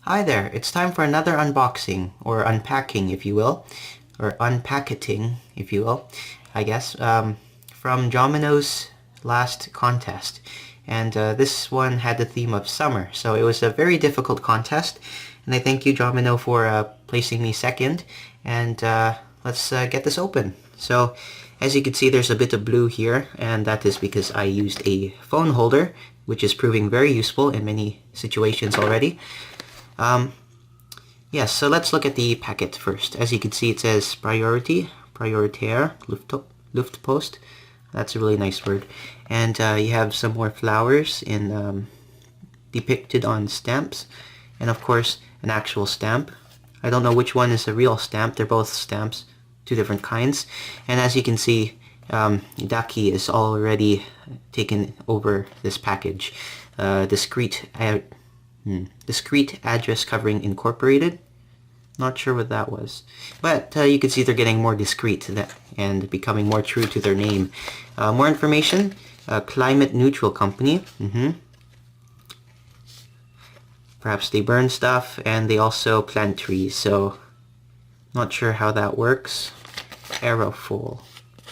Hi there, it's time for another unboxing, or unpacking if you will, or unpacketing if you will, I guess, from Jomino's last contest. And this one had the theme of summer, so it was a very difficult contest, and I thank you Jomino for placing me second, and let's get this open. So, as you can see, there's a bit of blue here, and that is because I used a phone holder, which is proving very useful in many situations already. Yes, so let's look at the packet first. As you can see, it says Prioritaire, Luftpost. That's a really nice word. And you have some more flowers depicted on stamps. And of course, an actual stamp. I don't know which one is a real stamp. They're both stamps, two different kinds. And as you can see, Daki is already taken over this package. Discreet address covering incorporated. Not sure what that was. But you can see they're getting more discreet and becoming more true to their name. More information. Climate neutral company. Perhaps they burn stuff and they also plant trees. So not sure how that works. Aerofol.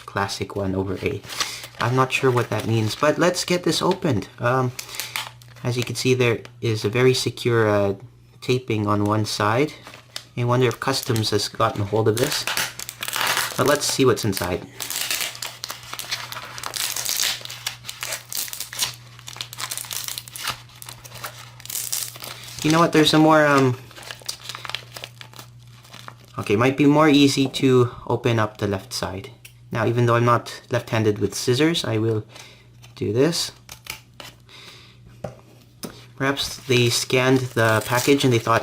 Classic one over A. I'm not sure what that means. But let's get this opened. As you can see, there is a very secure taping on one side. I wonder if Customs has gotten a hold of this. But let's see what's inside. You know what, there's a more, okay, might be more easy to open up the left side. Now, even though I'm not left-handed with scissors, I will do this. Perhaps they scanned the package and they thought,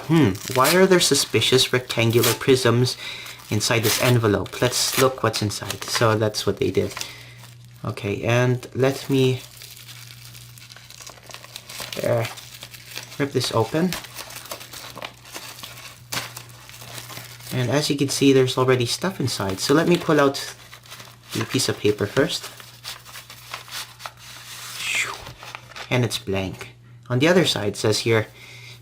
why are there suspicious rectangular prisms inside this envelope? Let's look what's inside. So that's what they did. Okay, and let me rip this open. And as you can see, there's already stuff inside. So let me pull out the piece of paper first. And it's blank. On the other side, it says here,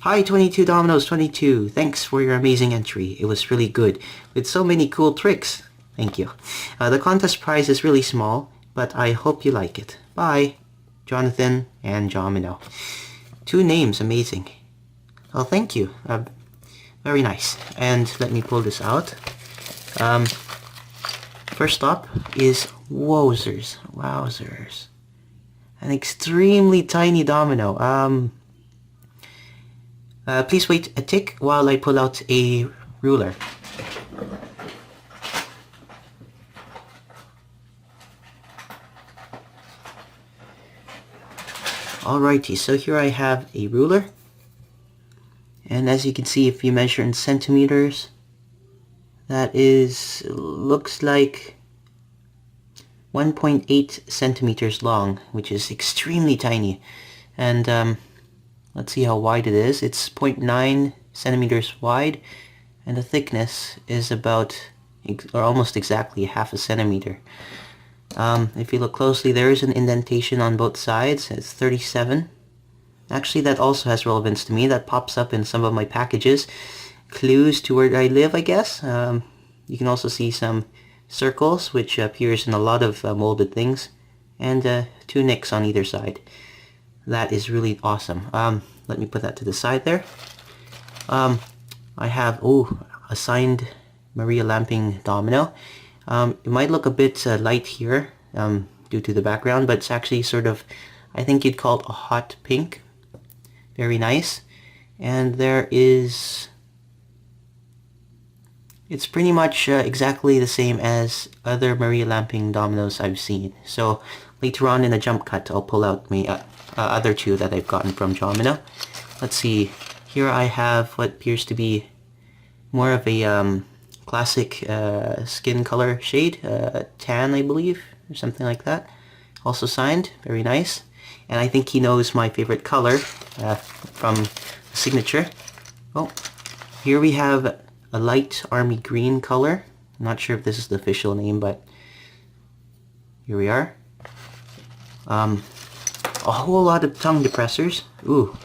"Hi 22 Dominoes 22, thanks for your amazing entry. It was really good, with so many cool tricks. Thank you. The contest prize is really small, but I hope you like it. Bye, Jonathan and Jomino." Two names, amazing. Well, thank you. Very nice. And let me pull this out. First up is Wowzers. An extremely tiny domino. Please wait a tick while I pull out a ruler. Alrighty, so here I have a ruler. And as you can see, if you measure in centimeters, that looks like 1.8 centimeters long, which is extremely tiny. And let's see how wide it is. It's 0.9 centimeters wide, and the thickness is about, or almost exactly, half a centimeter. If you look closely, there is an indentation on both sides. It's 37. Actually, that also has relevance to me. That pops up in some of my packages. Clues to where I live, I guess. You can also see some circles, which appears in a lot of molded things, and two nicks on either side. That is really awesome. Let me put that to the side there. I have, a signed Maria Lamping domino. It might look a bit light here due to the background, but it's actually sort of, I think you'd call it a hot pink. Very nice. And there is, it's pretty much exactly the same as other Maria Lamping dominoes I've seen. So later on in a jump cut, I'll pull out my other two that I've gotten from Jomino. Let's see. Here I have what appears to be more of a classic skin color shade, tan, I believe, or something like that. Also signed. Very nice. And I think he knows my favorite color from the signature. Oh, here we have a light army green color. I'm not sure if this is the official name, but here we are. A whole lot of tongue depressors. Ooh.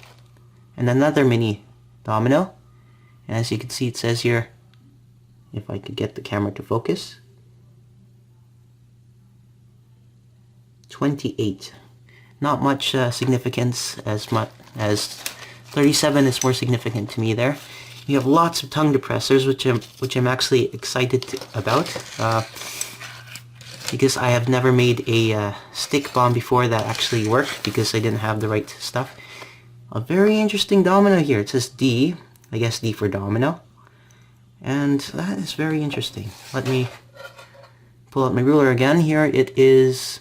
And another mini domino. And as you can see, it says here, if I could get the camera to focus, 28. Not much significance, as much as 37 is more significant to me there. You have lots of tongue depressors, which I'm actually excited about, because I have never made a stick bomb before that actually worked because I didn't have the right stuff. A very interesting domino here. It says D, I guess D for domino, and that is very interesting. Let me pull out my ruler again. Here it is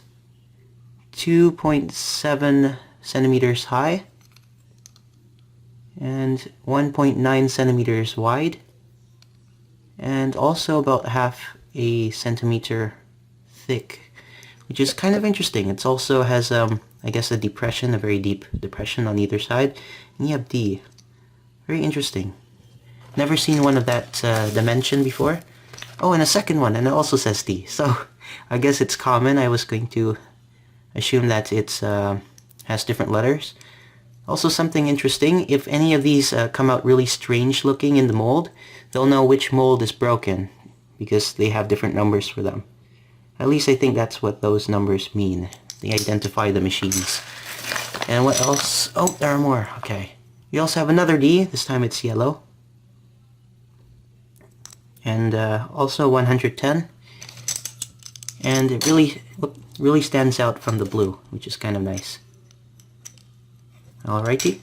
2.7 centimeters high and 1.9 centimeters wide, and also about half a centimeter thick, which is kind of interesting. It also has, I guess, a depression, a very deep depression on either side, and you have D. Very interesting. Never seen one of that dimension before. Oh, and a second one, and it also says D. So I guess it's common. I was going to assume that it's has different letters. Also, something interesting, if any of these come out really strange looking in the mold, they'll know which mold is broken because they have different numbers for them. At least I think that's what those numbers mean. They identify the machines. And what else? Oh, there are more. Okay. We also have another D. This time it's yellow. And also 110. And it really stands out from the blue, which is kind of nice. Alrighty.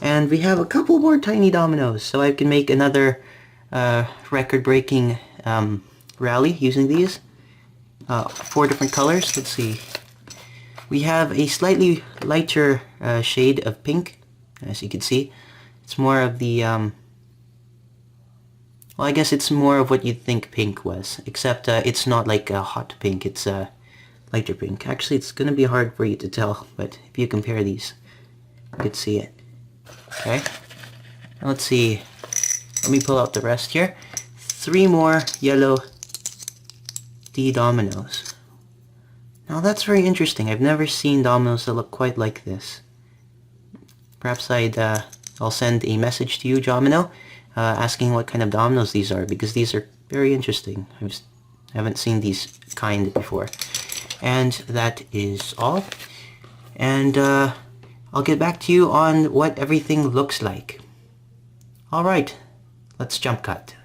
And we have a couple more tiny dominoes, so I can make another record-breaking rally using these. 4 different colors. Let's see. We have a slightly lighter shade of pink, as you can see. It's more of the, well, I guess it's more of what you'd think pink was, except it's not like a hot pink, it's a lighter pink. Actually, it's going to be hard for you to tell, but if you compare these, you could see it. Okay, now let's see. Let me pull out the rest here. 3 more yellow D dominoes. Now that's very interesting. I've never seen dominoes that look quite like this. Perhaps I'll send a message to you, Jomino, asking what kind of dominoes these are, because these are very interesting. I haven't seen these kind before. And that is all. And I'll get back to you on what everything looks like. Alright, let's jump cut.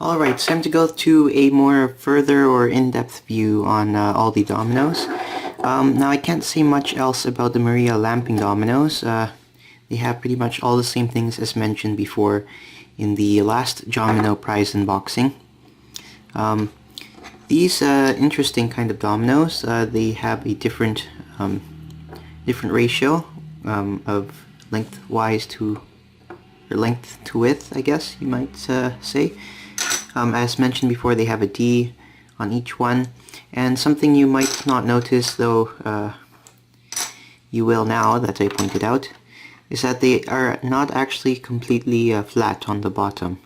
Alright, it's time to go to a more further or in-depth view on all the dominoes. Now I can't say much else about the Maria lamping dominoes. They have pretty much all the same things as mentioned before in the last Jomino prize unboxing. These interesting kind of dominoes, they have a different ratio of lengthwise to, or length to width, I guess you might say. As mentioned before, they have a D on each one, and something you might not notice, though you will now that I pointed out, is that they are not actually completely flat on the bottom,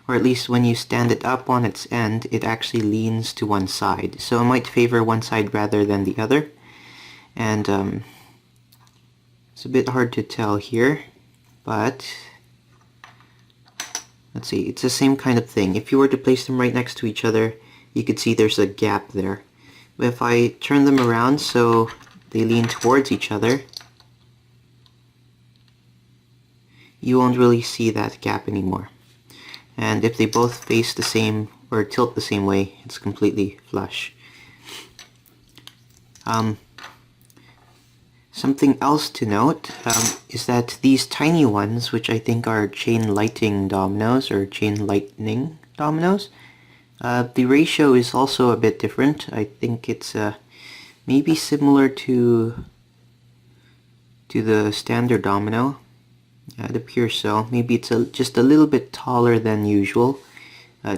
or at least when you stand it up on its end, it actually leans to one side, so it might favor one side rather than the other, and it's a bit hard to tell here, but let's see, it's the same kind of thing. If you were to place them right next to each other, you could see there's a gap there. But if I turn them around so they lean towards each other, you won't really see that gap anymore. And if they both face the same or tilt the same way, it's completely flush. Something else to note is that these tiny ones, which I think are chain lightning dominoes or chain lightning dominoes, the ratio is also a bit different. I think it's maybe similar to the standard domino. It appears so. Maybe it's just a little bit taller than usual.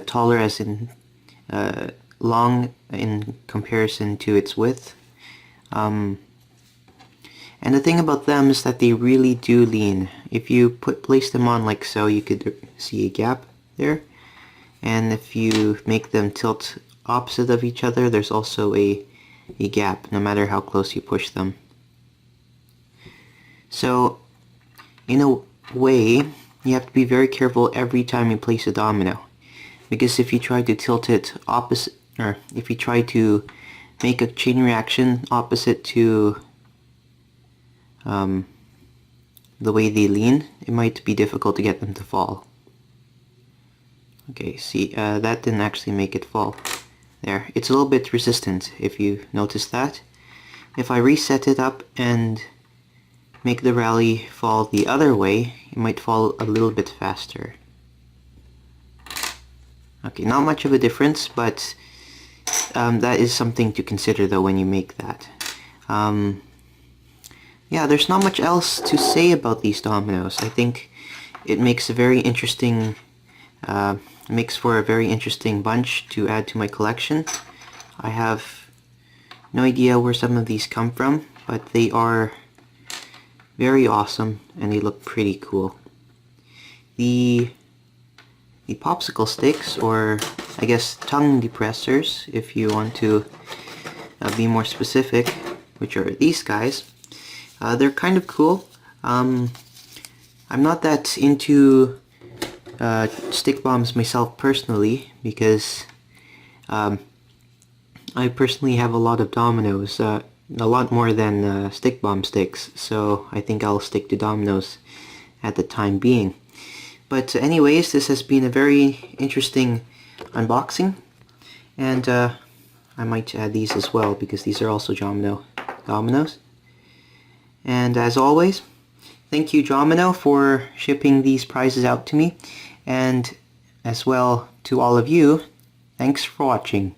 Taller as in long in comparison to its width. And the thing about them is that they really do lean. If you place them on like so, you could see a gap there. And if you make them tilt opposite of each other, there's also a gap, no matter how close you push them. So, in a way, you have to be very careful every time you place a domino. Because if you try to tilt it opposite, or if you try to make a chain reaction opposite to the way they lean, it might be difficult to get them to fall. Okay, see, that didn't actually make it fall. There, it's a little bit resistant, if you notice that. If I reset it up and make the rally fall the other way, it might fall a little bit faster. Okay, not much of a difference, but that is something to consider though when you make that. Yeah, there's not much else to say about these dominoes. I think it makes a very interesting, makes for a very interesting bunch to add to my collection. I have no idea where some of these come from, but they are very awesome and they look pretty cool. The popsicle sticks, or I guess tongue depressors, if you want to be more specific, which are these guys. They're kind of cool. I'm not that into stick bombs myself personally, because I personally have a lot of dominoes, a lot more than stick bomb sticks, so I think I'll stick to dominoes at the time being. But anyways, this has been a very interesting unboxing, and I might add these as well because these are also Jomino dominoes. And as always, thank you Jomino for shipping these prizes out to me, and as well to all of you, thanks for watching.